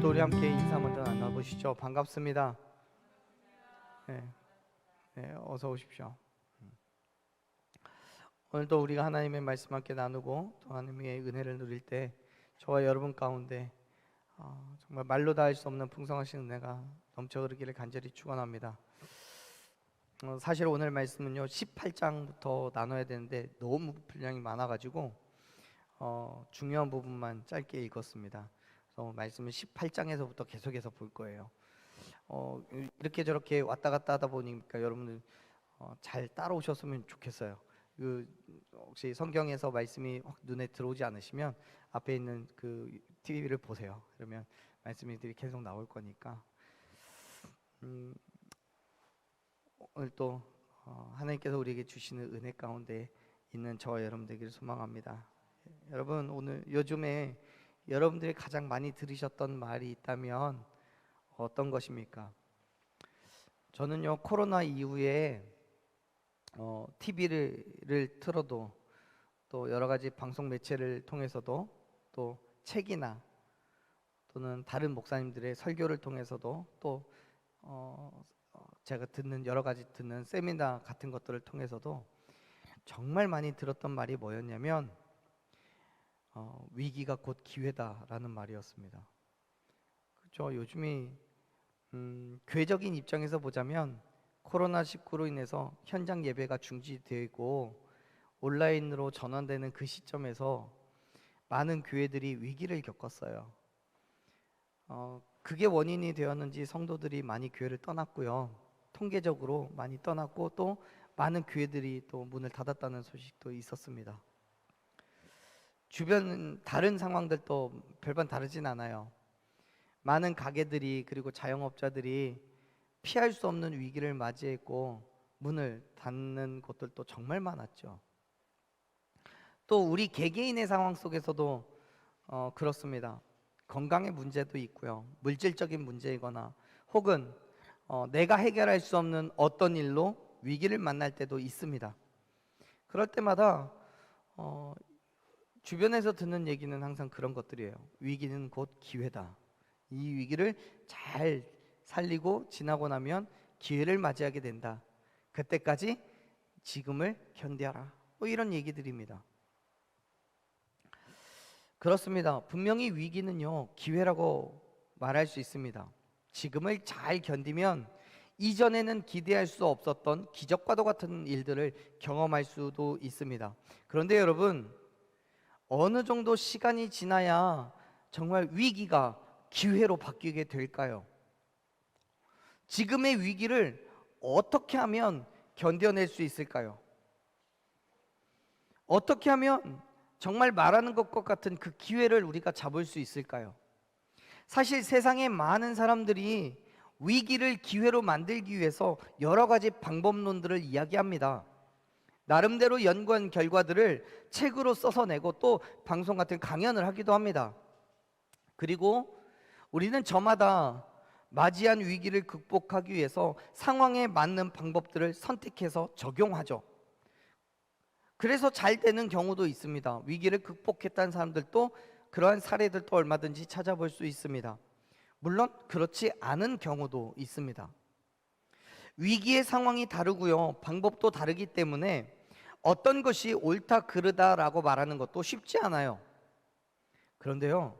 오늘도 우리 함께 인사 먼저 나눠보시죠. 반갑습니다. 네, 어서 오십시오. 오늘도 우리가 하나님의 말씀 함께 나누고 또 하나님의 은혜를 누릴 때 저와 여러분 가운데 정말 말로 다 할 수 없는 풍성하신 은혜가 넘쳐 흐르기를 간절히 축원합니다. 사실 오늘 말씀은요 18장부터 나눠야 되는데 너무 분량이 많아가지고 중요한 부분만 짧게 읽었습니다. 그래서 말씀은 18장에서부터 계속해서 볼 거예요. 이렇게 저렇게 왔다 갔다 하다 보니까 여러분들 잘 따라오셨으면 좋겠어요. 혹시 성경에서 말씀이 확 눈에 들어오지 않으시면 앞에 있는 그 TV를 보세요. 그러면 말씀들이 계속 나올 거니까. 오늘 또 하나님께서 우리에게 주시는 은혜 가운데 있는 저와 여러분 되기를 소망합니다. 여러분, 오늘 요즘에 여러분들이 가장 많이 들으셨던 말이 있다면 어떤 것입니까? 저는요 코로나 이후에 TV를 틀어도 또 여러 가지 방송 매체를 통해서도 또 책이나 또는 다른 목사님들의 설교를 통해서도 또 제가 듣는 여러 가지 듣는 세미나 같은 것들을 통해서도 정말 많이 들었던 말이 뭐였냐면 위기가 곧 기회다라는 말이었습니다. 그렇죠? 요즘이 교회적인 입장에서 보자면 코로나19로 인해서 현장 예배가 중지되고 온라인으로 전환되는 그 시점에서 많은 교회들이 위기를 겪었어요. 그게 원인이 되었는지 성도들이 많이 교회를 떠났고요. 통계적으로 많이 떠났고 또 많은 교회들이 또 문을 닫았다는 소식도 있었습니다. 주변 다른 상황들도 별반 다르진 않아요. 많은 가게들이 그리고 자영업자들이 피할 수 없는 위기를 맞이했고 문을 닫는 곳들도 정말 많았죠. 또 우리 개개인의 상황 속에서도 그렇습니다. 건강의 문제도 있고요. 물질적인 문제이거나 혹은 내가 해결할 수 없는 어떤 일로 위기를 만날 때도 있습니다. 그럴 때마다 주변에서 듣는 얘기는 항상 그런 것들이에요. 위기는 곧 기회다. 이 위기를 잘 살리고 지나고 나면 기회를 맞이하게 된다. 그때까지 지금을 견뎌라. 뭐 이런 얘기들입니다. 그렇습니다. 분명히 위기는요 기회라고 말할 수 있습니다. 지금을 잘 견디면 이전에는 기대할 수 없었던 기적과도 같은 일들을 경험할 수도 있습니다. 그런데 여러분, 어느 정도 시간이 지나야 정말 위기가 기회로 바뀌게 될까요? 지금의 위기를 어떻게 하면 견뎌낼 수 있을까요? 어떻게 하면 정말 말하는 것과 같은 그 기회를 우리가 잡을 수 있을까요? 사실 세상에 많은 사람들이 위기를 기회로 만들기 위해서 여러 가지 방법론들을 이야기합니다. 나름대로 연구한 결과들을 책으로 써서 내고 또 방송 같은 강연을 하기도 합니다. 그리고 우리는 저마다 맞이한 위기를 극복하기 위해서 상황에 맞는 방법들을 선택해서 적용하죠. 그래서 잘 되는 경우도 있습니다. 위기를 극복했다는 사람들도 그러한 사례들도 얼마든지 찾아볼 수 있습니다. 물론 그렇지 않은 경우도 있습니다. 위기의 상황이 다르고요, 방법도 다르기 때문에 어떤 것이 옳다 그르다라고 말하는 것도 쉽지 않아요. 그런데요,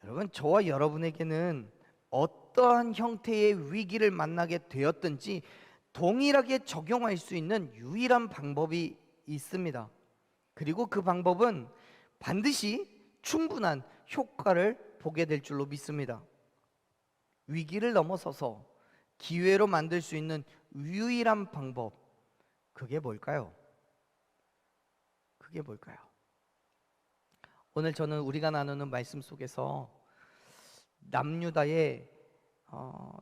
여러분, 저와 여러분에게는 어떠한 형태의 위기를 만나게 되었든지 동일하게 적용할 수 있는 유일한 방법이 있습니다. 그리고 그 방법은 반드시 충분한 효과를 보게 될 줄로 믿습니다. 위기를 넘어서서 기회로 만들 수 있는 유일한 방법, 그게 뭘까요? 그게 뭘까요? 오늘 저는 우리가 나누는 말씀 속에서 남유다의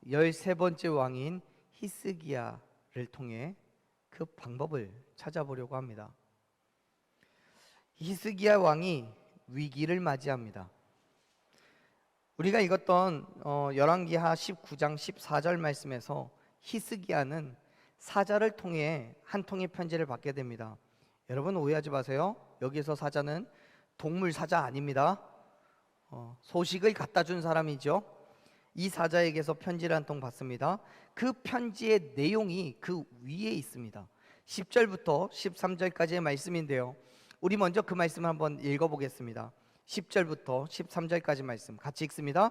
13번째 왕인 히스기야를 통해 그 방법을 찾아보려고 합니다. 히스기야 왕이 위기를 맞이합니다. 우리가 읽었던 열왕기하 19장 14절 말씀에서 히스기야는 사자를 통해 한 통의 편지를 받게 됩니다. 여러분, 오해하지 마세요. 여기서 사자는 동물 사자 아닙니다. 소식을 갖다 준 사람이죠. 이 사자에게서 편지를 한 통 받습니다. 그 편지의 내용이 그 위에 있습니다. 10절부터 13절까지의 말씀인데요, 우리 먼저 그 말씀을 한번 읽어보겠습니다. 10절부터 13절까지 말씀 같이 읽습니다.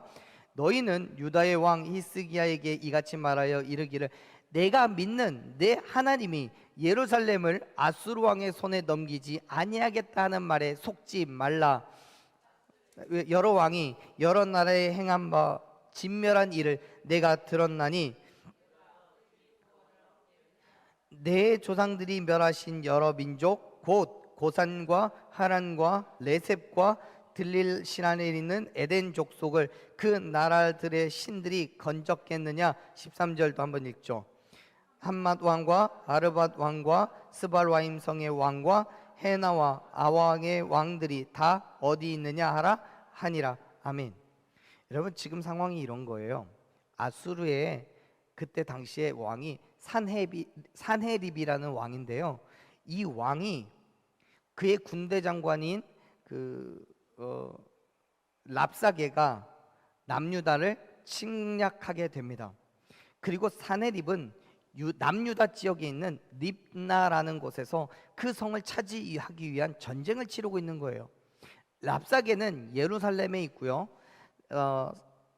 너희는 유다의 왕 히스기야에게 이같이 말하여 이르기를, 내가 믿는 내 하나님이 예루살렘을 아수르 왕의 손에 넘기지 아니하겠다 하는 말에 속지 말라. 여러 왕이 여러 나라에 행한 바 진멸한 일을 내가 들었나니, 내 조상들이 멸하신 여러 민족 곧 고산과 하란과 레셉과 들릴 시란에 있는 에덴 족속을 그 나라들의 신들이 건졌겠느냐. 13절도 한번 읽죠. 함맛 왕과 아르밧 왕과 스발와임 성의 왕과 헤나와 아왕의 왕들이 다 어디 있느냐 하라 하니라. 아멘. 여러분, 지금 상황이 이런 거예요. 아수르의 그때 당시에 왕이 산헤립이라는 왕인데요, 이 왕이 그의 군대 장관인 랍사게가 남유다를 침략하게 됩니다. 그리고 산헤립은 남유다 지역에 있는 립나라는 곳에서 그 성을 차지하기 위한 전쟁을 치르고 있는 거예요. 랍사게는 예루살렘에 있고요,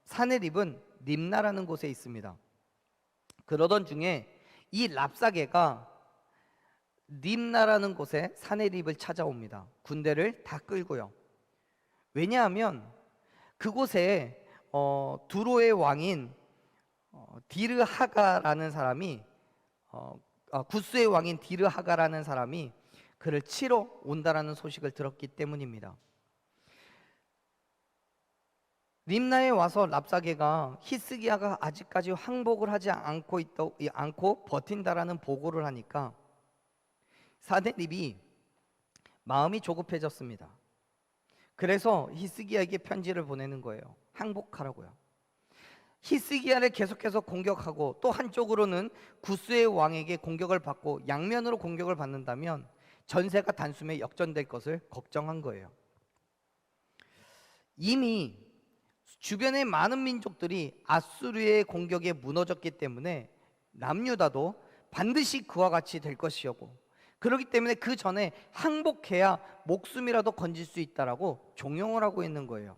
산헤립은 립나라는 곳에 있습니다. 그러던 중에 이 랍사게가 립나라는 곳에 산헤립을 찾아옵니다. 군대를 다 끌고요. 왜냐하면 그곳에 두로의 왕인 디르하가라는 사람이 구스의 왕인 디르하가라는 사람이 그를 치러 온다라는 소식을 들었기 때문입니다. 림나에 와서 랍사게가 히스기야가 아직까지 항복을 하지 않고 버틴다라는 보고를 하니까 산헤립이 마음이 조급해졌습니다. 그래서 히스기야에게 편지를 보내는 거예요. 항복하라고요. 히스기야를 계속해서 공격하고 또 한쪽으로는 구스의 왕에게 공격을 받고 양면으로 공격을 받는다면 전세가 단숨에 역전될 것을 걱정한 거예요. 이미 주변의 많은 민족들이 아수르의 공격에 무너졌기 때문에 남유다도 반드시 그와 같이 될 것이었고, 그렇기 때문에 그 전에 항복해야 목숨이라도 건질 수 있다라고 종용을 하고 있는 거예요.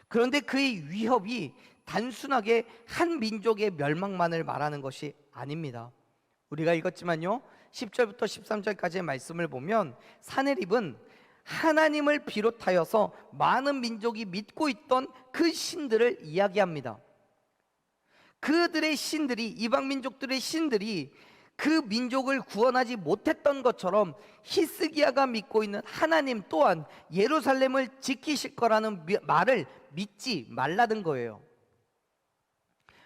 그런데 그의 위협이 단순하게 한 민족의 멸망만을 말하는 것이 아닙니다. 우리가 읽었지만요, 10절부터 13절까지의 말씀을 보면 산헤립은 하나님을 비롯하여서 많은 민족이 믿고 있던 그 신들을 이야기합니다. 그들의 신들이, 이방 민족들의 신들이 그 민족을 구원하지 못했던 것처럼 히스기야가 믿고 있는 하나님 또한 예루살렘을 지키실 거라는 말을 믿지 말라는 거예요.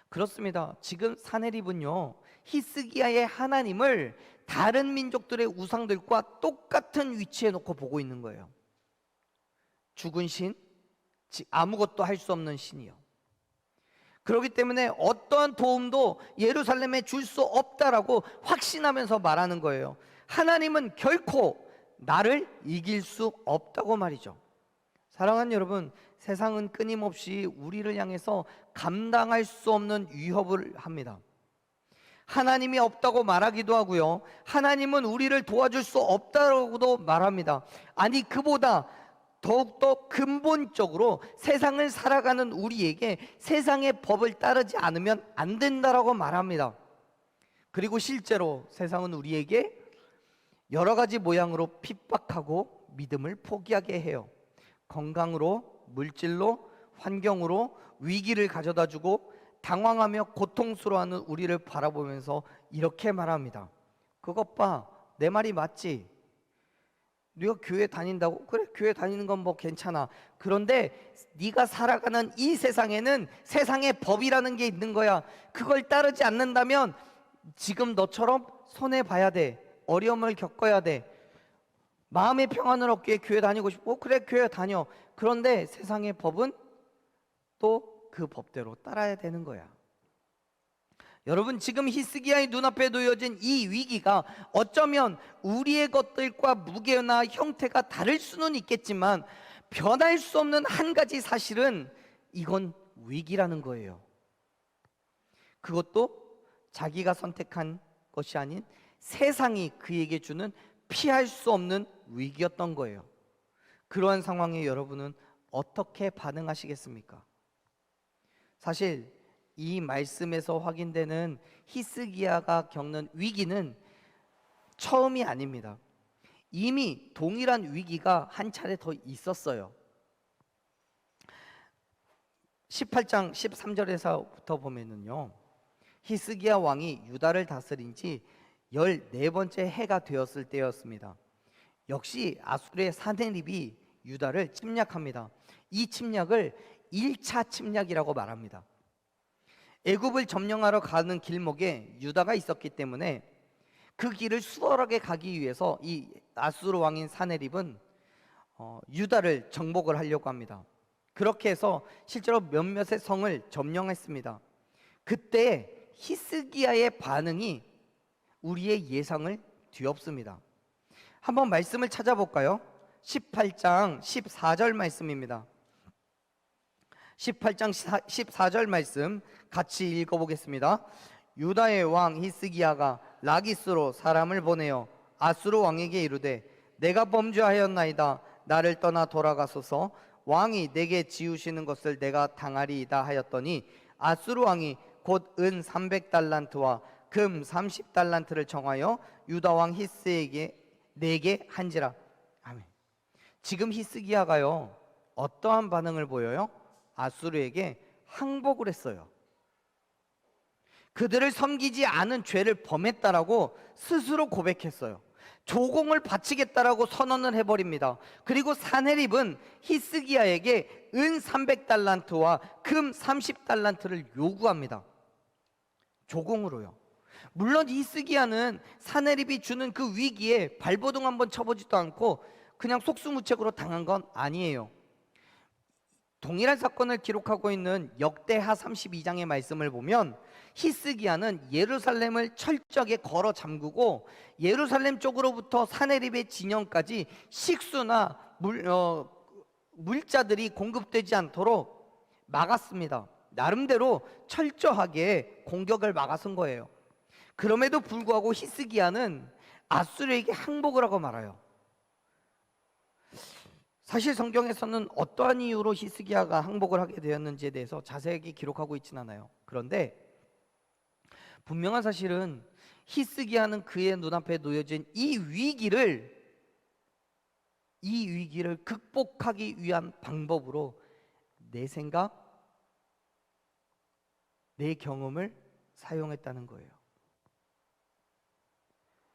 그렇습니다. 지금 산헤립은요, 히스기야의 하나님을 다른 민족들의 우상들과 똑같은 위치에 놓고 보고 있는 거예요. 죽은 신, 아무것도 할 수 없는 신이요. 그렇기 때문에 어떠한 도움도 예루살렘에 줄 수 없다라고 확신하면서 말하는 거예요. 하나님은 결코 나를 이길 수 없다고 말이죠. 사랑하는 여러분, 세상은 끊임없이 우리를 향해서 감당할 수 없는 위협을 합니다. 하나님이 없다고 말하기도 하고요, 하나님은 우리를 도와줄 수 없다고도 말합니다. 아니, 그보다 더욱더 근본적으로 세상을 살아가는 우리에게 세상의 법을 따르지 않으면 안 된다라고 말합니다. 그리고 실제로 세상은 우리에게 여러 가지 모양으로 핍박하고 믿음을 포기하게 해요. 건강으로, 물질로, 환경으로 위기를 가져다주고 당황하며 고통스러워하는 우리를 바라보면서 이렇게 말합니다. 그것 봐, 내 말이 맞지? 네가 교회 다닌다고? 그래, 교회 다니는 건 뭐 괜찮아. 그런데 네가 살아가는 이 세상에는 세상의 법이라는 게 있는 거야. 그걸 따르지 않는다면 지금 너처럼 손해봐야 돼. 어려움을 겪어야 돼. 마음의 평안을 얻기 위해 교회 다니고 싶고, 그래, 교회 다녀. 그런데 세상의 법은 또 그 법대로 따라야 되는 거야. 여러분, 지금 히스기야의 눈앞에 놓여진 이 위기가 어쩌면 우리의 것들과 무게나 형태가 다를 수는 있겠지만 변할 수 없는 한 가지 사실은 이건 위기라는 거예요. 그것도 자기가 선택한 것이 아닌 세상이 그에게 주는 피할 수 없는 위기였던 거예요. 그러한 상황에 여러분은 어떻게 반응하시겠습니까? 사실 이 말씀에서 확인되는 히스기야가 겪는 위기는 처음이 아닙니다. 이미 동일한 위기가 한 차례 더 있었어요. 18장 13절에서부터 보면은요, 히스기야 왕이 유다를 다스린 지 14번째 해가 되었을 때였습니다. 역시 아수르의 사네립이 유다를 침략합니다. 이 침략을 1차 침략이라고 말합니다. 애굽을 점령하러 가는 길목에 유다가 있었기 때문에 그 길을 수월하게 가기 위해서 이 아수르 왕인 사네립은 유다를 정복을 하려고 합니다. 그렇게 해서 실제로 몇몇의 성을 점령했습니다. 그때 히스기야의 반응이 우리의 예상을 뒤엎습니다. 한번 말씀을 찾아볼까요? 18장 14절 말씀입니다. 18장 14절 말씀 같이 읽어보겠습니다. 유다의 왕 히스기야가 라기스로 사람을 보내어 아수르 왕에게 이르되 내가 범죄하였나이다. 나를 떠나 돌아가소서. 왕이 내게 지우시는 것을 내가 당하리이다 하였더니 아수르 왕이 곧 은 300달란트와 금 30달란트를 정하여 유다 왕 히스에게 내게 한지라. 아멘. 지금 히스기야가요, 어떠한 반응을 보여요? 아수르에게 항복을 했어요. 그들을 섬기지 않은 죄를 범했다라고 스스로 고백했어요. 조공을 바치겠다라고 선언을 해버립니다. 그리고 사네립은 히스기야에게 은 300달란트와 금 30달란트를 요구합니다. 조공으로요. 물론 히스기야는 사네립이 주는 그 위기에 발버둥 한번 쳐보지도 않고 그냥 속수무책으로 당한 건 아니에요. 동일한 사건을 기록하고 있는 역대하 32장의 말씀을 보면 히스기야는 예루살렘을 철저하게 걸어 잠그고 예루살렘 쪽으로부터 사네립의 진영까지 식수나 물자들이 공급되지 않도록 막았습니다. 나름대로 철저하게 공격을 막아선 거예요. 그럼에도 불구하고 히스기야는 아수르에게 항복을 하고 말아요. 사실 성경에서는 어떠한 이유로 히스기야가 항복을 하게 되었는지에 대해서 자세하게 기록하고 있진 않아요. 그런데 분명한 사실은 히스기야는 그의 눈앞에 놓여진 이 위기를 극복하기 위한 방법으로 내 생각, 내 경험을 사용했다는 거예요.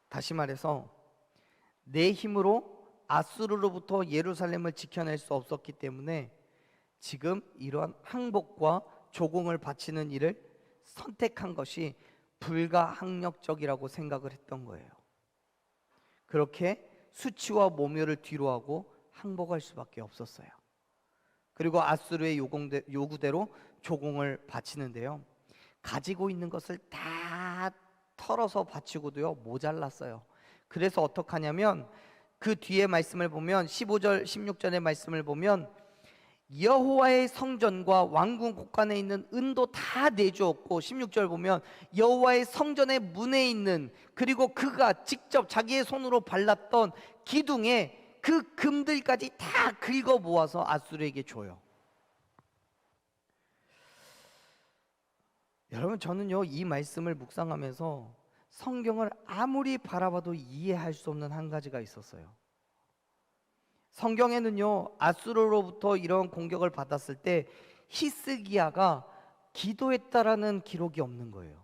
다시 말해서 내 힘으로 아수르로부터 예루살렘을 지켜낼 수 없었기 때문에 지금 이러한 항복과 조공을 바치는 일을 선택한 것이 불가항력적이라고 생각을 했던 거예요. 그렇게 수치와 모멸을 뒤로하고 항복할 수밖에 없었어요. 그리고 아수르의 요구대로 조공을 바치는데요, 가지고 있는 것을 다 털어서 바치고도요 모자랐어요. 그래서 어떡하냐면 그 뒤에 말씀을 보면 15절 16절의 말씀을 보면 여호와의 성전과 왕궁 곳간에 있는 은도 다 내주었고, 16절 보면 여호와의 성전의 문에 있는, 그리고 그가 직접 자기의 손으로 발랐던 기둥에 그 금들까지 다 긁어 모아서 아수르에게 줘요. 여러분, 저는요 이 말씀을 묵상하면서 성경을 아무리 바라봐도 이해할 수 없는 한 가지가 있었어요. 성경에는요 아수르로부터 이런 공격을 받았을 때 히스기야가 기도했다라는 기록이 없는 거예요.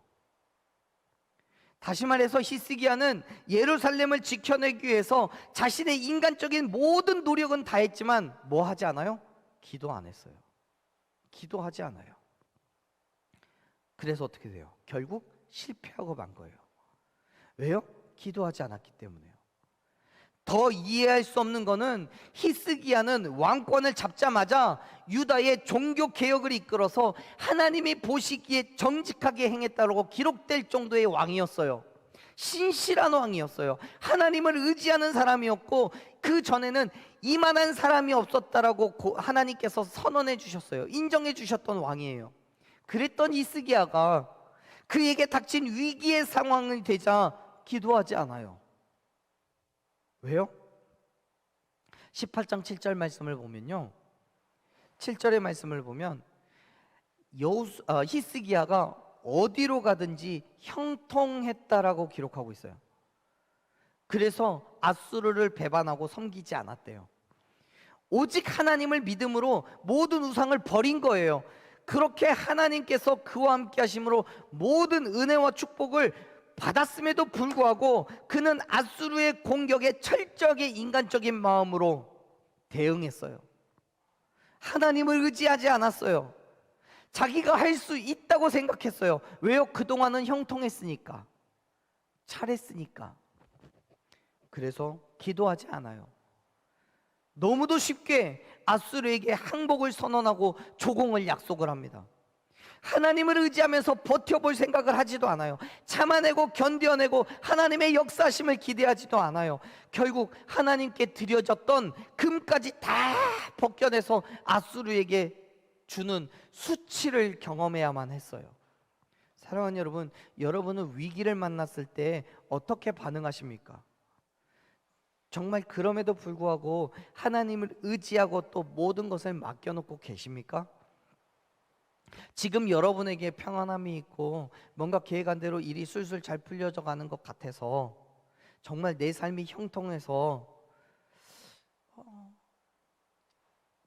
다시 말해서 히스기야는 예루살렘을 지켜내기 위해서 자신의 인간적인 모든 노력은 다했지만 뭐 하지 않아요? 기도 안 했어요. 기도하지 않아요. 그래서 어떻게 돼요? 결국 실패하고 만 거예요. 왜요? 기도하지 않았기 때문에요. 더 이해할 수 없는 거는 히스기야는 왕권을 잡자마자 유다의 종교 개혁을 이끌어서 하나님이 보시기에 정직하게 행했다고 기록될 정도의 왕이었어요. 신실한 왕이었어요. 하나님을 의지하는 사람이었고, 그 전에는 이만한 사람이 없었다라고 하나님께서 선언해 주셨어요. 인정해 주셨던 왕이에요. 그랬던 히스기야가 그에게 닥친 위기의 상황이 되자 기도하지 않아요. 왜요? 18장 7절 말씀을 보면요, 7절의 말씀을 보면 히스기야가 어디로 가든지 형통했다라고 기록하고 있어요. 그래서 아수르를 배반하고 섬기지 않았대요. 오직 하나님을 믿음으로 모든 우상을 버린 거예요. 그렇게 하나님께서 그와 함께 하심으로 모든 은혜와 축복을 받았음에도 불구하고 그는 아수르의 공격에 철저하게 인간적인 마음으로 대응했어요. 하나님을 의지하지 않았어요. 자기가 할 수 있다고 생각했어요. 왜요? 그동안은 형통했으니까, 잘했으니까. 그래서 기도하지 않아요. 너무도 쉽게 아수르에게 항복을 선언하고 조공을 약속을 합니다. 하나님을 의지하면서 버텨볼 생각을 하지도 않아요. 참아내고 견뎌내고 하나님의 역사하심을 기대하지도 않아요. 결국 하나님께 드려졌던 금까지 다 벗겨내서 아수르에게 주는 수치를 경험해야만 했어요. 사랑하는 여러분, 여러분은 위기를 만났을 때 어떻게 반응하십니까? 정말 그럼에도 불구하고 하나님을 의지하고 또 모든 것을 맡겨놓고 계십니까? 지금 여러분에게 평안함이 있고 뭔가 계획안대로 일이 술술 잘 풀려져 가는 것 같아서 정말 내 삶이 형통해서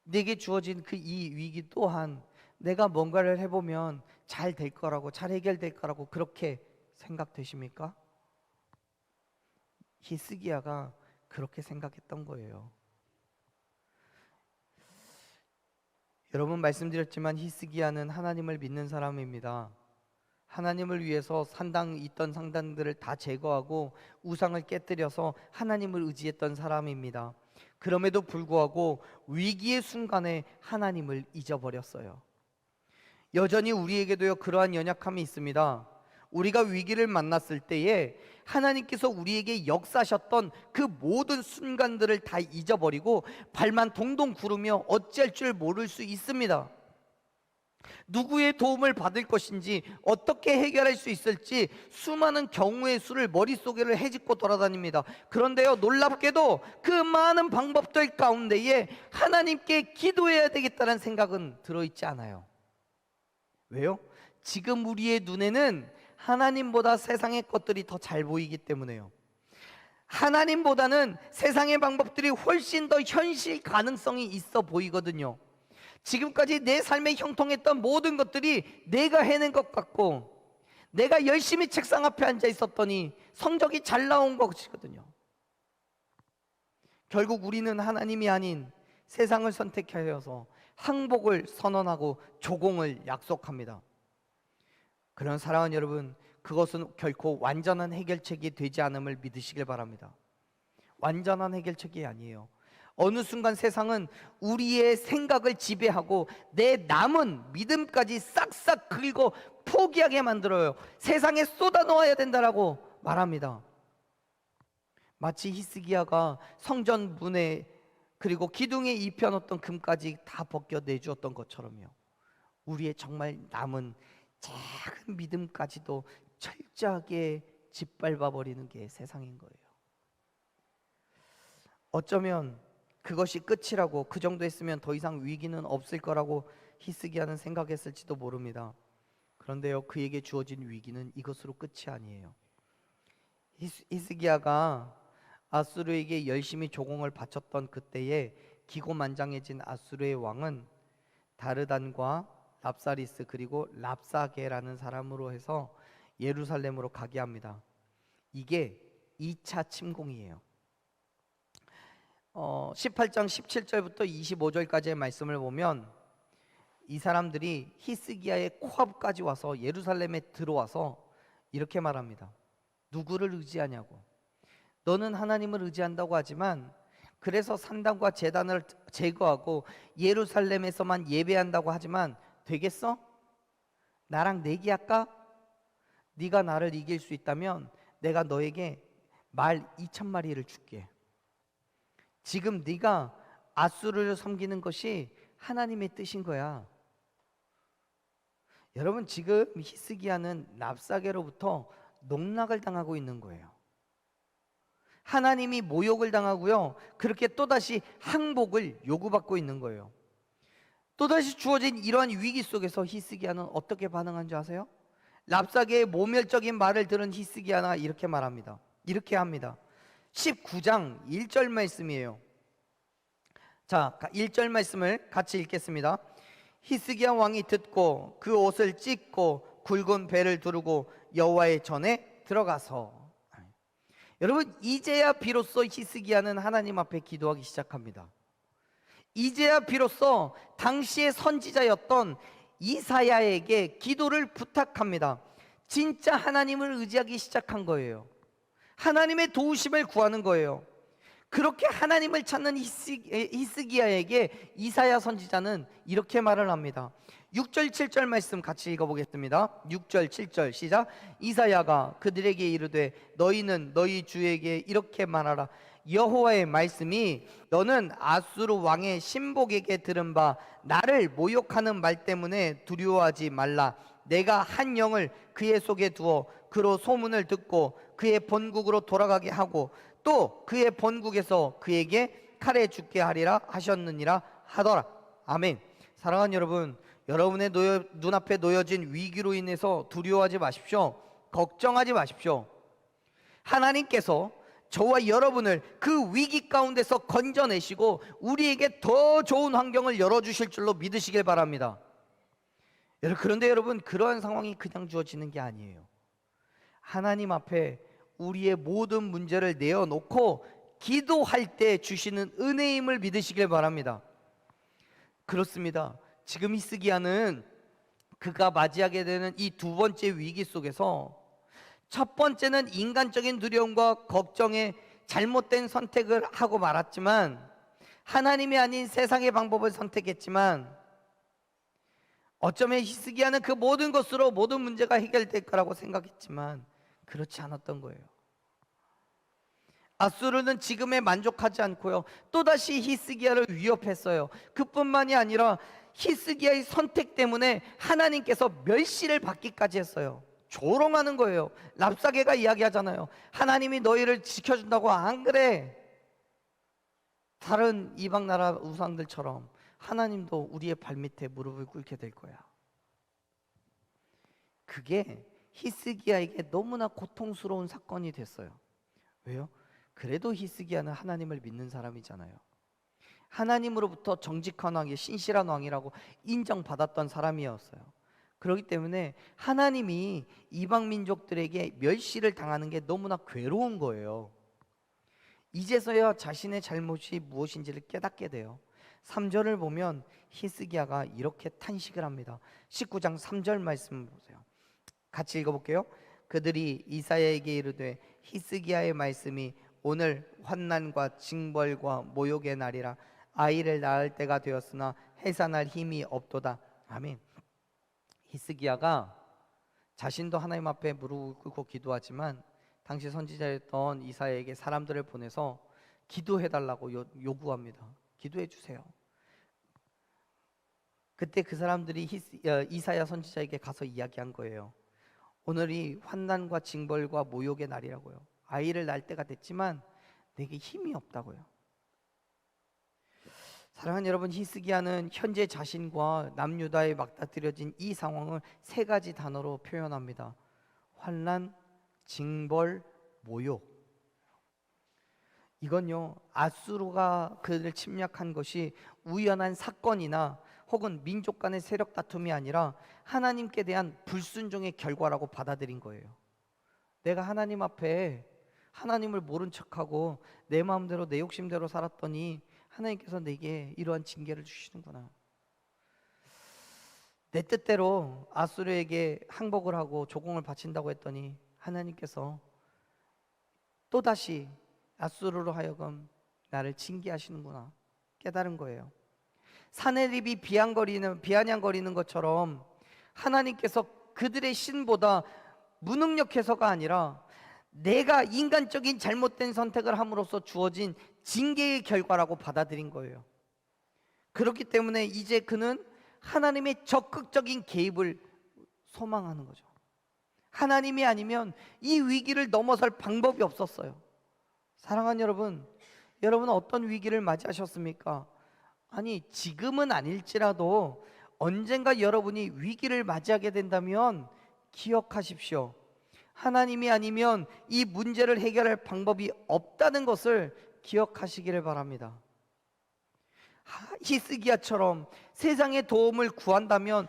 내게 주어진 그 이 위기 또한 내가 뭔가를 해보면 잘 될 거라고, 잘 해결될 거라고 그렇게 생각되십니까? 히스기야가 그렇게 생각했던 거예요. 여러분, 말씀드렸지만 히스기야는 하나님을 믿는 사람입니다. 하나님을 위해서 있던 상단들을 다 제거하고 우상을 깨뜨려서 하나님을 의지했던 사람입니다. 그럼에도 불구하고 위기의 순간에 하나님을 잊어버렸어요. 여전히 우리에게도요, 그러한 연약함이 있습니다. 우리가 위기를 만났을 때에 하나님께서 우리에게 역사하셨던 그 모든 순간들을 다 잊어버리고 발만 동동 구르며 어찌할 줄 모를 수 있습니다. 누구의 도움을 받을 것인지, 어떻게 해결할 수 있을지 수많은 경우의 수를 머릿속에를 헤집고 돌아다닙니다. 그런데요, 놀랍게도 그 많은 방법들 가운데에 하나님께 기도해야 되겠다는 생각은 들어있지 않아요. 왜요? 지금 우리의 눈에는 하나님보다 세상의 것들이 더 잘 보이기 때문에요. 하나님보다는 세상의 방법들이 훨씬 더 현실 가능성이 있어 보이거든요. 지금까지 내 삶에 형통했던 모든 것들이 내가 해낸 것 같고, 내가 열심히 책상 앞에 앉아 있었더니 성적이 잘 나온 것이거든요. 결국 우리는 하나님이 아닌 세상을 선택하여서 항복을 선언하고 조공을 약속합니다. 그런 사랑하는 여러분, 그것은 결코 완전한 해결책이 되지 않음을 믿으시길 바랍니다. 완전한 해결책이 아니에요. 어느 순간 세상은 우리의 생각을 지배하고 내 남은 믿음까지 싹싹 긁어 포기하게 만들어요. 세상에 쏟아놓아야 된다라고 말합니다. 마치 히스기야가 성전 문에 그리고 기둥에 입혀놓던 금까지 다 벗겨내주었던 것처럼요. 우리의 정말 남은 작은 믿음까지도 철저하게 짓밟아버리는 게 세상인 거예요. 어쩌면 그것이 끝이라고, 그 정도 했으면 더 이상 위기는 없을 거라고 히스기야는 생각했을지도 모릅니다. 그런데요, 그에게 주어진 위기는 이것으로 끝이 아니에요. 히스기야가 아수르에게 열심히 조공을 바쳤던 그때에 기고만장해진 아수르의 왕은 다르단과 랍사리스 그리고 랍사게라는 사람으로 해서 예루살렘으로 가게 합니다. 이게 2차 침공이에요. 18장 17절부터 25절까지의 말씀을 보면 이 사람들이 히스기야의 코앞까지 와서 예루살렘에 들어와서 이렇게 말합니다. 누구를 의지하냐고. 너는 하나님을 의지한다고 하지만 그래서 산당과 제단을 제거하고 예루살렘에서만 예배한다고 하지만 되겠어? 나랑 내기할까? 네가 나를 이길 수 있다면 내가 너에게 말 2,000마리를 줄게. 지금 네가 앗수르를 섬기는 것이 하나님의 뜻인 거야. 여러분, 지금 히스기야는 랍사게로부터 농락을 당하고 있는 거예요. 하나님이 모욕을 당하고요, 그렇게 또다시 항복을 요구받고 있는 거예요. 또다시 주어진 이러한 위기 속에서 히스기야는 어떻게 반응한 줄 아세요? 랍사게의 모멸적인 말을 들은 히스기야가 이렇게 말합니다. 이렇게 합니다. 19장 1절 말씀이에요. 자, 1절 말씀을 같이 읽겠습니다. 히스기야 왕이 듣고 그 옷을 찢고 굵은 배를 두르고 여호와의 전에 들어가서. 여러분, 이제야 비로소 히스기야는 하나님 앞에 기도하기 시작합니다. 이제야 비로소 당시의 선지자였던 이사야에게 기도를 부탁합니다. 진짜 하나님을 의지하기 시작한 거예요. 하나님의 도우심을 구하는 거예요. 그렇게 하나님을 찾는 히스기야에게 이사야 선지자는 이렇게 말을 합니다. 6절 7절 말씀 같이 읽어보겠습니다. 6절 7절 시작. 이사야가 그들에게 이르되 너희는 너희 주에게 이렇게 말하라. 여호와의 말씀이 너는 아수르 왕의 신복에게 들은 바 나를 모욕하는 말 때문에 두려워하지 말라. 내가 한 영을 그의 속에 두어 그로 소문을 듣고 그의 본국으로 돌아가게 하고 또 그의 본국에서 그에게 칼에 죽게 하리라 하셨느니라 하더라. 아멘. 사랑하는 여러분, 여러분의 눈앞에 놓여진 위기로 인해서 두려워하지 마십시오. 걱정하지 마십시오. 하나님께서 저와 여러분을 그 위기 가운데서 건져내시고 우리에게 더 좋은 환경을 열어주실 줄로 믿으시길 바랍니다. 그런데 여러분, 그러한 상황이 그냥 주어지는 게 아니에요. 하나님 앞에 우리의 모든 문제를 내어놓고 기도할 때 주시는 은혜임을 믿으시길 바랍니다. 그렇습니다. 지금 히스기야는 그가 맞이하게 되는 이 두 번째 위기 속에서 첫 번째는 인간적인 두려움과 걱정에 잘못된 선택을 하고 말았지만, 하나님이 아닌 세상의 방법을 선택했지만, 어쩌면 히스기야는 그 모든 것으로 모든 문제가 해결될 거라고 생각했지만 그렇지 않았던 거예요. 앗수르는 지금에 만족하지 않고요, 또다시 히스기야를 위협했어요. 그뿐만이 아니라 히스기야의 선택 때문에 하나님께서 멸시를 받기까지 했어요. 조롱하는 거예요. 랍사게가 이야기하잖아요. 하나님이 너희를 지켜준다고 안 그래? 다른 이방 나라 우상들처럼 하나님도 우리의 발밑에 무릎을 꿇게 될 거야. 그게 히스기야에게 너무나 고통스러운 사건이 됐어요. 왜요? 그래도 히스기야는 하나님을 믿는 사람이잖아요. 하나님으로부터 정직한 왕이 신실한 왕이라고 인정받았던 사람이었어요. 그렇기 때문에 하나님이 이방 민족들에게 멸시를 당하는 게 너무나 괴로운 거예요. 이제서야 자신의 잘못이 무엇인지를 깨닫게 돼요. 3절을 보면 히스기야가 이렇게 탄식을 합니다. 19장 3절 말씀 보세요. 같이 읽어볼게요. 그들이 이사야에게 이르되 히스기야의 말씀이 오늘 환난과 징벌과 모욕의 날이라. 아이를 낳을 때가 되었으나 해산할 힘이 없도다. 아멘. 히스기야가 자신도 하나님 앞에 무릎을 꿇고 기도하지만 당시 선지자였던 이사야에게 사람들을 보내서 기도해달라고 요구합니다. 기도해 주세요. 그때 그 사람들이 이사야 선지자에게 가서 이야기한 거예요. 오늘이 환난과 징벌과 모욕의 날이라고요. 아이를 낳을 때가 됐지만 내게 힘이 없다고요. 사랑하는 여러분, 히스기야는 현재 자신과 남유다에 맞닥뜨려진 이 상황을 세 가지 단어로 표현합니다. 환난, 징벌, 모욕. 이건요, 앗수르가 그들을 침략한 것이 우연한 사건이나 혹은 민족 간의 세력 다툼이 아니라 하나님께 대한 불순종의 결과라고 받아들인 거예요. 내가 하나님 앞에 하나님을 모른 척하고 내 마음대로 내 욕심대로 살았더니 하나님께서 내게 이러한 징계를 주시는구나. 내 뜻대로 앗수르에게 항복을 하고 조공을 바친다고 했더니 하나님께서 또다시 앗수르로 하여금 나를 징계하시는구나 깨달은 거예요. 사내립이 비아냥거리는 것처럼 하나님께서 그들의 신보다 무능력해서가 아니라 내가 인간적인 잘못된 선택을 함으로써 주어진 징계의 결과라고 받아들인 거예요. 그렇기 때문에 이제 그는 하나님의 적극적인 개입을 소망하는 거죠. 하나님이 아니면 이 위기를 넘어설 방법이 없었어요. 사랑하는 여러분, 여러분은 어떤 위기를 맞이하셨습니까? 아니, 지금은 아닐지라도 언젠가 여러분이 위기를 맞이하게 된다면 기억하십시오. 하나님이 아니면 이 문제를 해결할 방법이 없다는 것을 기억하시기를 바랍니다. 히스기야처럼 세상의 도움을 구한다면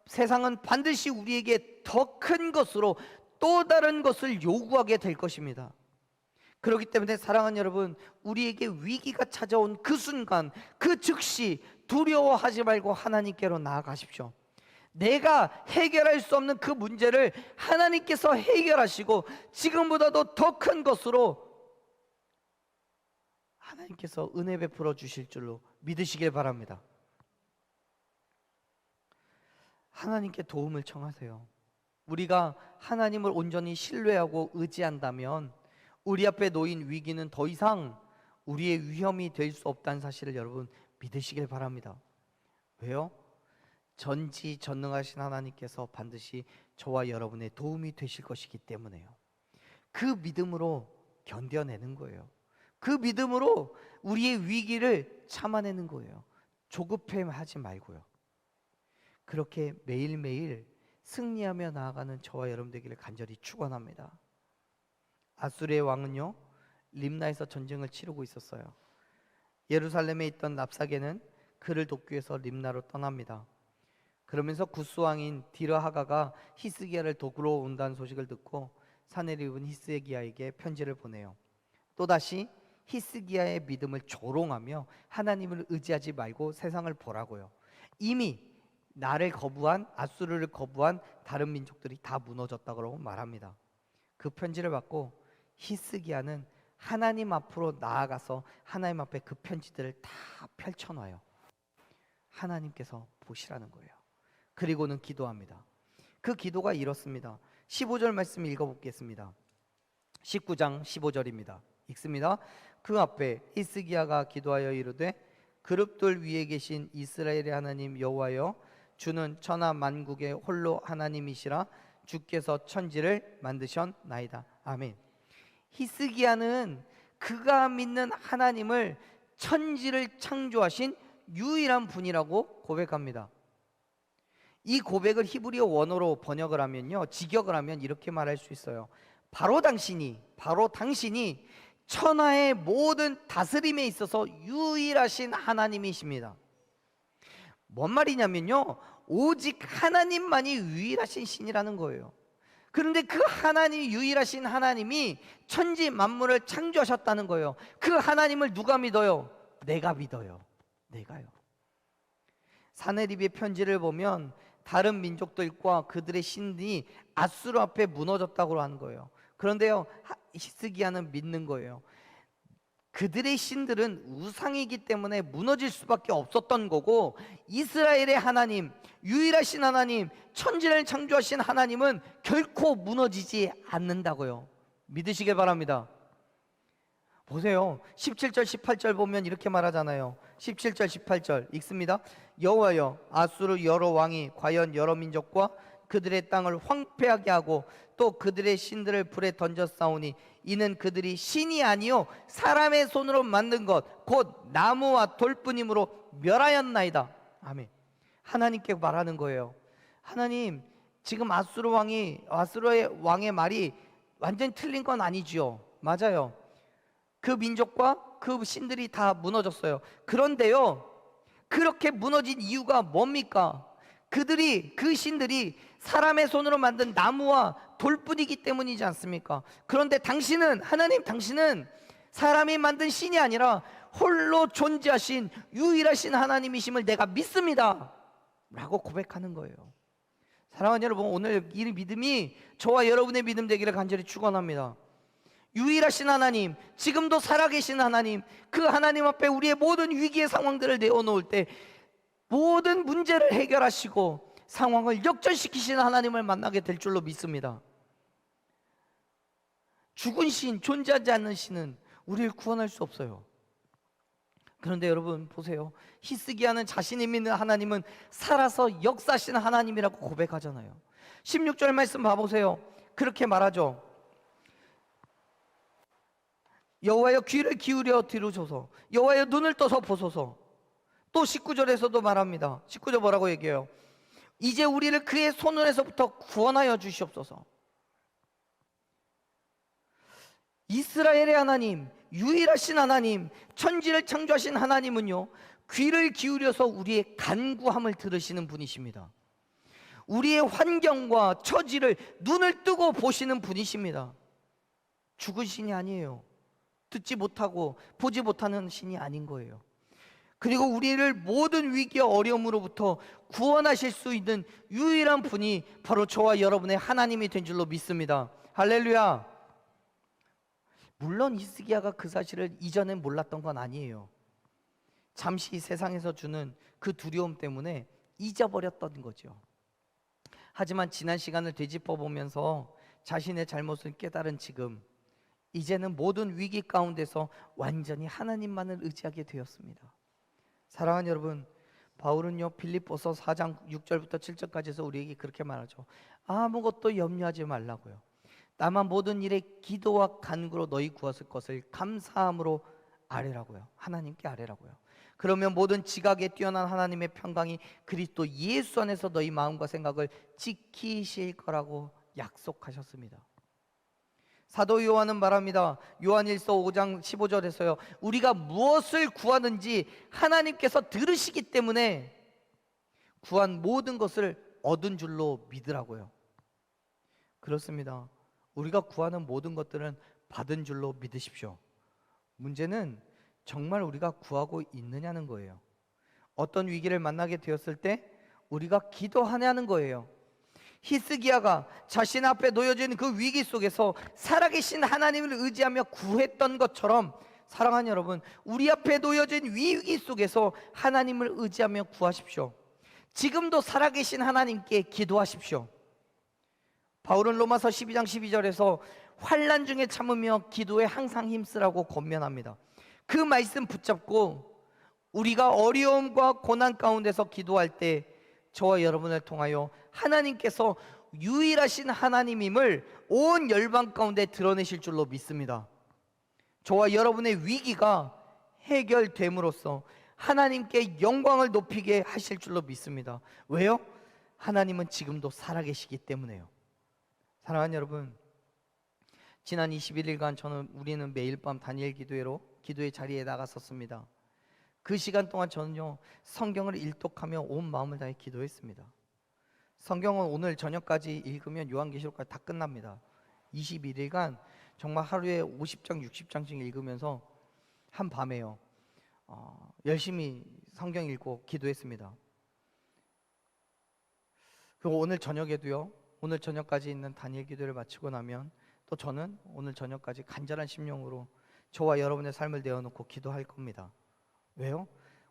세상은 반드시 우리에게 더 큰 것으로 또 다른 것을 요구하게 될 것입니다. 그렇기 때문에 사랑하는 여러분, 우리에게 위기가 찾아온 그 순간, 그 즉시 두려워하지 말고 하나님께로 나아가십시오. 내가 해결할 수 없는 그 문제를 하나님께서 해결하시고 지금보다도 더 큰 것으로 하나님께서 은혜 베풀어 주실 줄로 믿으시길 바랍니다. 하나님께 도움을 청하세요. 우리가 하나님을 온전히 신뢰하고 의지한다면 우리 앞에 놓인 위기는 더 이상 우리의 위험이 될 수 없다는 사실을 여러분 믿으시길 바랍니다. 왜요? 전지전능하신 하나님께서 반드시 저와 여러분의 도움이 되실 것이기 때문에요. 그 믿음으로 견뎌내는 거예요. 그 믿음으로 우리의 위기를 참아내는 거예요. 조급해하지 말고요. 그렇게 매일매일 승리하며 나아가는 저와 여러분 되기를 간절히 축원합니다. 아수르의 왕은요, 림나에서 전쟁을 치르고 있었어요. 예루살렘에 있던 랍사게는 그를 돕기 위해서 림나로 떠납니다. 그러면서 구스 왕인 디르하가가 히스기야를 도구러 온다는 소식을 듣고 사내를 입은 히스기야에게 편지를 보내요. 또다시 히스기야의 믿음을 조롱하며 하나님을 의지하지 말고 세상을 보라고요. 이미 나를 거부한, 아수르를 거부한 다른 민족들이 다 무너졌다고 말합니다. 그 편지를 받고 히스기야는 하나님 앞으로 나아가서 하나님 앞에 그 편지들을 다 펼쳐놔요. 하나님께서 보시라는 거예요. 그리고는 기도합니다. 그 기도가 이렇습니다. 15절 말씀 읽어보겠습니다. 19장 15절입니다. 읽습니다. 그 앞에 히스기야가 기도하여 이르되 그룹들 위에 계신 이스라엘의 하나님 여호와여, 주는 천하 만국의 홀로 하나님이시라. 주께서 천지를 만드셨나이다. 아멘. 히스기야는 그가 믿는 하나님을 천지를 창조하신 유일한 분이라고 고백합니다. 이 고백을 히브리어 원어로 번역을 하면요, 직역을 하면 이렇게 말할 수 있어요. 바로 당신이 천하의 모든 다스림에 있어서 유일하신 하나님이십니다. 뭔 말이냐면요, 오직 하나님만이 유일하신 신이라는 거예요. 그런데 그 하나님이 유일하신 하나님이 천지 만물을 창조하셨다는 거예요. 그 하나님을 누가 믿어요? 내가 믿어요. 내가요. 사내립의 편지를 보면 다른 민족들과 그들의 신이 아수르 앞에 무너졌다고 하는 거예요. 그런데요, 히스기야는 믿는 거예요. 그들의 신들은 우상이기 때문에 무너질 수밖에 없었던 거고, 이스라엘의 하나님, 유일하신 하나님, 천지를 창조하신 하나님은 결코 무너지지 않는다고요. 믿으시길 바랍니다. 보세요. 17절 18절 보면 이렇게 말하잖아요. 17절 18절 읽습니다. 여호와여, 아수르 여러 왕이 과연 여러 민족과 그들의 땅을 황폐하게 하고 또 그들의 신들을 불에 던져 싸우니 이는 그들이 신이 아니요 사람의 손으로 만든 것 곧 나무와 돌뿐이므로 멸하였나이다. 아멘. 하나님께 말하는 거예요. 하나님, 지금 아수르의 왕의 말이 완전히 틀린 건 아니지요. 맞아요. 그 민족과 그 신들이 다 무너졌어요. 그런데요, 그렇게 무너진 이유가 뭡니까? 그 신들이 사람의 손으로 만든 나무와 돌뿐이기 때문이지 않습니까? 그런데 당신은, 하나님, 당신은 사람이 만든 신이 아니라 홀로 존재하신 유일하신 하나님이심을 내가 믿습니다 라고 고백하는 거예요. 사랑하는 여러분, 오늘 이 믿음이 저와 여러분의 믿음 되기를 간절히 축원합니다. 유일하신 하나님, 지금도 살아계신 하나님, 그 하나님 앞에 우리의 모든 위기의 상황들을 내어놓을 때 모든 문제를 해결하시고 상황을 역전시키시는 하나님을 만나게 될 줄로 믿습니다. 죽은 신, 존재하지 않는 신은 우리를 구원할 수 없어요. 그런데 여러분 보세요. 히스기야는 자신이 믿는 하나님은 살아서 역사하시는 하나님이라고 고백하잖아요. 16절 말씀 봐보세요. 그렇게 말하죠. 여호와여 귀를 기울여 들으소서, 여호와여 눈을 떠서 보소서. 또 19절에서도 말합니다. 19절 뭐라고 얘기해요? 이제 우리를 그의 손에서부터 구원하여 주시옵소서. 이스라엘의 하나님, 유일하신 하나님, 천지를 창조하신 하나님은요, 귀를 기울여서 우리의 간구함을 들으시는 분이십니다. 우리의 환경과 처지를 눈을 뜨고 보시는 분이십니다. 죽은 신이 아니에요. 듣지 못하고 보지 못하는 신이 아닌 거예요. 그리고 우리를 모든 위기와 어려움으로부터 구원하실 수 있는 유일한 분이 바로 저와 여러분의 하나님이 된 줄로 믿습니다. 할렐루야. 물론 히스기야가 그 사실을 이전엔 몰랐던 건 아니에요. 잠시 세상에서 주는 그 두려움 때문에 잊어버렸던 거죠. 하지만 지난 시간을 되짚어 보면서 자신의 잘못을 깨달은 지금, 이제는 모든 위기 가운데서 완전히 하나님만을 의지하게 되었습니다. 사랑하는 여러분, 바울은요 빌립보서 4장 6절부터 7절까지 해서 우리에게 그렇게 말하죠. 아무것도 염려하지 말라고요. 다만 모든 일에 기도와 간구로 너희 구하실 것을 감사함으로 아뢰라고요. 하나님께 아뢰라고요. 그러면 모든 지각에 뛰어난 하나님의 평강이 그리스도 예수 안에서 너희 마음과 생각을 지키실 거라고 약속하셨습니다. 사도 요한은 말합니다. 요한일서 5장 15절에서요, 우리가 무엇을 구하는지 하나님께서 들으시기 때문에 구한 모든 것을 얻은 줄로 믿으라고요. 그렇습니다. 우리가 구하는 모든 것들은 받은 줄로 믿으십시오. 문제는 정말 우리가 구하고 있느냐는 거예요. 어떤 위기를 만나게 되었을 때 우리가 기도하냐는 거예요. 히스기야가 자신 앞에 놓여진 그 위기 속에서 살아계신 하나님을 의지하며 구했던 것처럼, 사랑하는 여러분, 우리 앞에 놓여진 위기 속에서 하나님을 의지하며 구하십시오. 지금도 살아계신 하나님께 기도하십시오. 바울은 로마서 12장 12절에서 환난 중에 참으며 기도에 항상 힘쓰라고 권면합니다. 그 말씀 붙잡고 우리가 어려움과 고난 가운데서 기도할 때 저와 여러분을 통하여 하나님께서 유일하신 하나님임을 온 열방 가운데 드러내실 줄로 믿습니다. 저와 여러분의 위기가 해결됨으로써 하나님께 영광을 높이게 하실 줄로 믿습니다. 왜요? 하나님은 지금도 살아계시기 때문에요. 사랑하는 여러분, 지난 21일간 우리는 매일 밤 다니엘 기도의 자리에 나갔었습니다. 그 시간 동안 저는요 성경을 일독하며 온 마음을 다해 기도했습니다. 성경은 오늘 저녁까지 읽으면 요한계시록까지 다 끝납니다. 21일간 정말 하루에 50장 60장씩 읽으면서 한밤에요 열심히 성경 읽고 기도했습니다. 그리고 오늘 저녁에도요, 오늘 저녁까지 있는 다니엘 기도를 마치고 나면 또 저는 오늘 저녁까지 간절한 심령으로 저와 여러분의 삶을 내어놓고 기도할 겁니다. 왜요?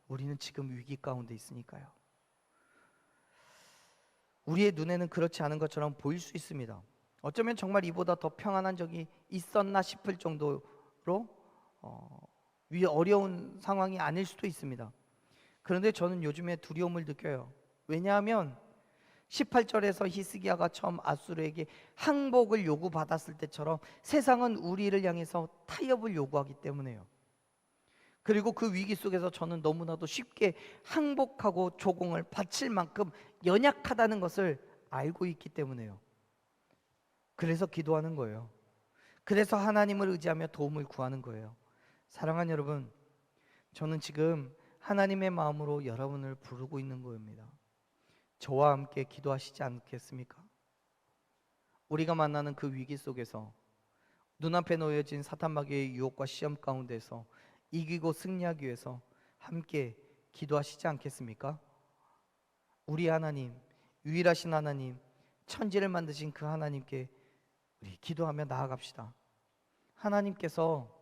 우리는 지금 위기 가운데 있으니까요. 우리의 눈에는 그렇지 않은 것처럼 보일 수 있습니다. 어쩌면 정말 이보다 더 평안한 적이 있었나 싶을 정도로 어려운 상황이 아닐 수도 있습니다. 그런데 저는 요즘에 두려움을 느껴요. 왜냐하면 18절에서 히스기야가 처음 아수르에게 항복을 요구받았을 때처럼 세상은 우리를 향해서 타협을 요구하기 때문에요. 그리고 그 위기 속에서 저는 너무나도 쉽게 항복하고 조공을 바칠 만큼 연약하다는 것을 알고 있기 때문에요. 그래서 기도하는 거예요. 그래서 하나님을 의지하며 도움을 구하는 거예요. 사랑하는 여러분, 저는 지금 하나님의 마음으로 여러분을 부르고 있는 겁니다. 저와 함께 기도하시지 않겠습니까? 우리가 만나는 그 위기 속에서 눈앞에 놓여진 사탄 마귀의 유혹과 시험 가운데서 이기고 승리하기 위해서 함께 기도하시지 않겠습니까? 우리 하나님, 유일하신 하나님, 천지를 만드신 그 하나님께 우리 기도하며 나아갑시다. 하나님께서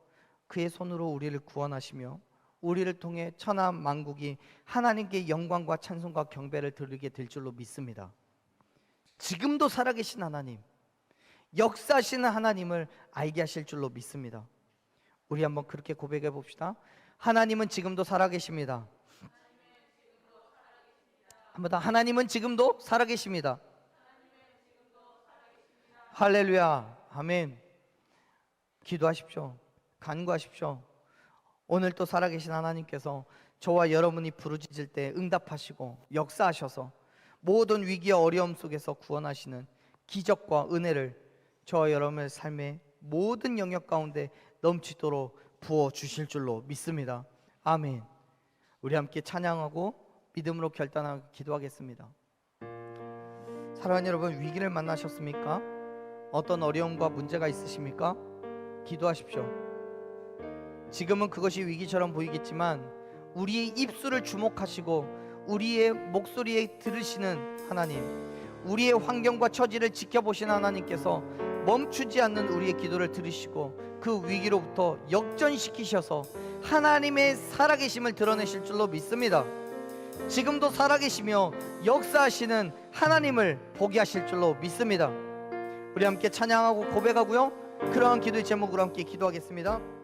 그의 손으로 우리를 구원하시며 우리를 통해 천하 만국이 하나님께 영광과 찬송과 경배를 드리게 될 줄로 믿습니다. 지금도 살아계신 하나님, 역사하시는 하나님을 알게 하실 줄로 믿습니다. 우리 한번 그렇게 고백해 봅시다. 하나님은 지금도 살아계십니다. 한번 더, 하나님은 지금도 살아계십니다. 할렐루야, 아멘. 기도하십시오. 간구하십시오. 오늘 또 살아계신 하나님께서 저와 여러분이 부르짖을 때 응답하시고 역사하셔서 모든 위기와 어려움 속에서 구원하시는 기적과 은혜를 저와 여러분의 삶의 모든 영역 가운데 넘치도록 부어주실 줄로 믿습니다. 아멘. 우리 함께 찬양하고 믿음으로 결단하고 기도하겠습니다. 사랑하는 여러분, 위기를 만나셨습니까? 어떤 어려움과 문제가 있으십니까? 기도하십시오. 지금은 그것이 위기처럼 보이겠지만 우리의 입술을 주목하시고 우리의 목소리에 들으시는 하나님, 우리의 환경과 처지를 지켜보시는 하나님께서 멈추지 않는 우리의 기도를 들으시고 그 위기로부터 역전시키셔서 하나님의 살아계심을 드러내실 줄로 믿습니다. 지금도 살아계시며 역사하시는 하나님을 보게 하실 줄로 믿습니다. 우리 함께 찬양하고 고백하고요, 그러한 기도의 제목으로 함께 기도하겠습니다.